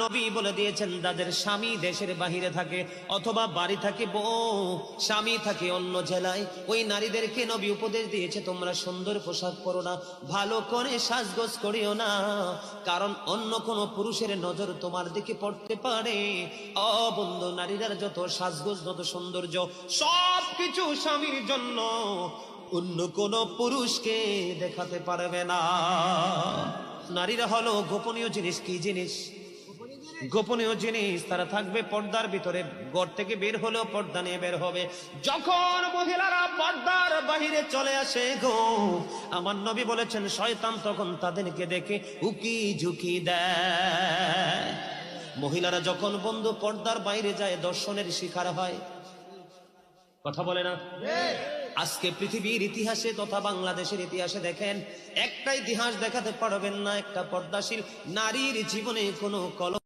নবী বলে দিয়েছেন যাদের স্বামী দেশের বাহিরে থাকে অথবা বাড়ি থাকে বউ, স্বামী থাকে অন্য জেলায়, ওই নারীদেরকে নবী উপদেশ দিয়েছে তোমরা সুন্দর পোশাক পরো না, ভালো করে সাজগোজ করিও না, কারণ অন্য কোনো পুরুষের নজর তোমার দিকে পড়তে পারে। ও বন্ধু, নারীরা যত সাজগোজ যত সৌন্দর্য সব কিছু স্বামীর জন্য, অন্য কোন পুরুষকে দেখাতে পারবে না। নারীরা হলো গোপনীয় জিনিস। কি জিনিস? গোপনীয় জিনিস। তারা থাকবে পর্দার ভিতরে, ঘর থেকে বের হলেও পর্দা নিয়ে বের হবে। যখন মহিলারা পর্দার বাহিরে চলে আসে গো, আমার নবী বলেছেন শয়তান তখন তাদেরকে দেখে উকি ঝুঁকি দেয়। মহিলারা যখন বন্ধু পর্দার বাইরে যায় দর্শনের শিকার হয়। কথা বলে না? আজকে পৃথিবীর ইতিহাসে তথা বাংলাদেশের ইতিহাসে দেখেন, একটা ইতিহাস দেখাতে পারবেন না একটা পর্দাশীল নারীর জীবনে কোনো কলম